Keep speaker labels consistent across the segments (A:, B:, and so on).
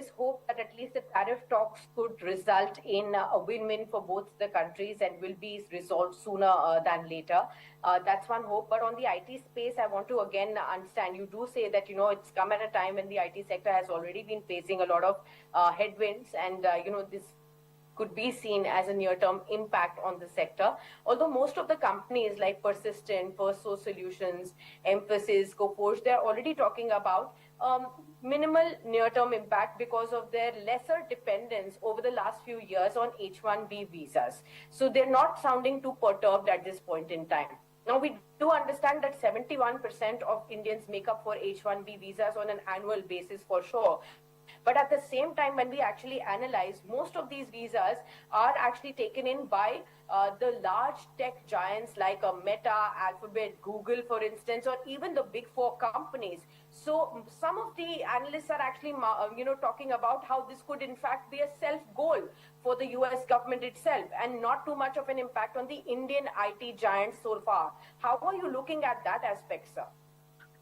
A: always hope that at least the tariff talks could result in a win-win for both the countries and will be resolved sooner than later. That's one hope. But on the IT space, I want to again understand, you do say that, it's come at a time when the IT sector has already been facing a lot of headwinds, and, this could be seen as a near-term impact on the sector. Although most of the companies like Persistent, Firstsource Solutions, Emphasis, Coforge, they're already talking about minimal near-term impact because of their lesser dependence over the last few years on H-1B visas. So they're not sounding too perturbed at this point in time. Now, we do understand that 71% of Indians make up for H-1B visas on an annual basis for sure. But at the same time, when we actually analyze, most of these visas are actually taken in by the large tech giants like Meta, Alphabet, Google, for instance, or even the big four companies. So some of the analysts are actually, talking about how this could in fact be a self-goal for the US government itself and not too much of an impact on the Indian IT giants so far. How are you looking at that aspect, sir?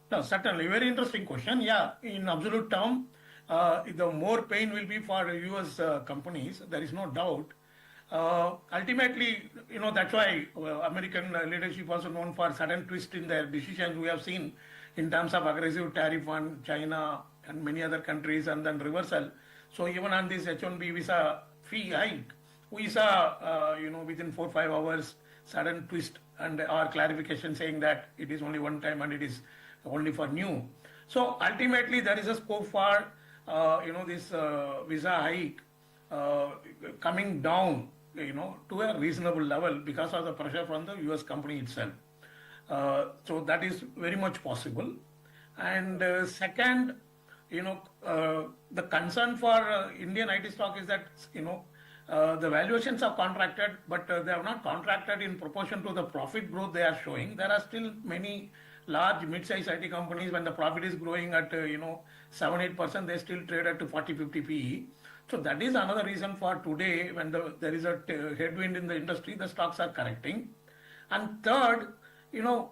B: No, certainly. Very interesting question. Yeah, in absolute term, the more pain will be for US companies, there is no doubt. Ultimately, that's why American leadership also known for sudden twist in their decisions we have seen in terms of aggressive tariff on China and many other countries and then reversal. So even on this H-1B visa fee hike, we saw, within 4 or 5 hours, sudden twist and our clarification saying that it is only one time and it is only for new. So ultimately, there is a scope for this visa hike coming down, to a reasonable level because of the pressure from the US company itself. So that is very much possible. And second, the concern for Indian IT stock is that, the valuations are contracted, but they have not contracted in proportion to the profit growth they are showing. There are still many large mid-sized IT companies, when the profit is growing at 7-8%, they still trade at 40-50 PE. So that is another reason for today, when there is a headwind in the industry, the stocks are correcting. And third, even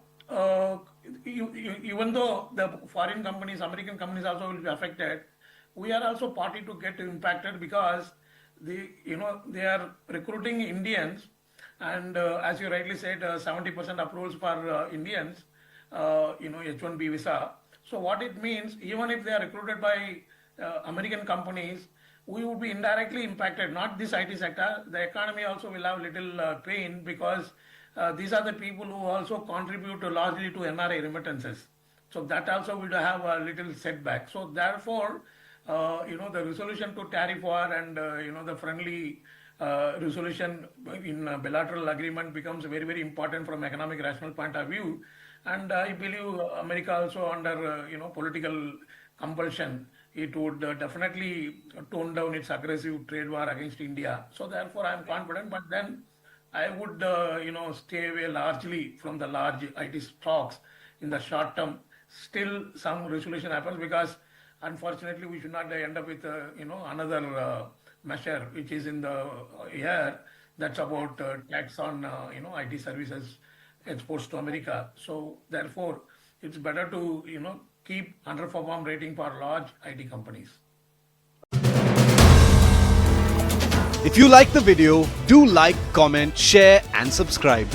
B: though the foreign companies, American companies also will be affected, we are also party to get impacted because they are recruiting Indians, and as you rightly said, 70% approvals for Indians. H-1B visa. So what it means, even if they are recruited by American companies, we would be indirectly impacted, not this IT sector. The economy also will have little pain because these are the people who also contribute largely to NRI remittances. So that also will have a little setback. So therefore, the resolution to tariff war and, the friendly resolution in bilateral agreement becomes very, very important from economic rational point of view. And I believe America also under, political compulsion, it would definitely tone down its aggressive trade war against India. So therefore, I am confident. But then I would, stay away largely from the large IT stocks in the short term. Still, some resolution happens because, unfortunately, we should not end up with, another measure which is in the air. That's about tax on, IT services exports to America. So therefore, it's better to, keep underperform rating for large IT companies.
C: If you like the video, do like, comment, share and subscribe.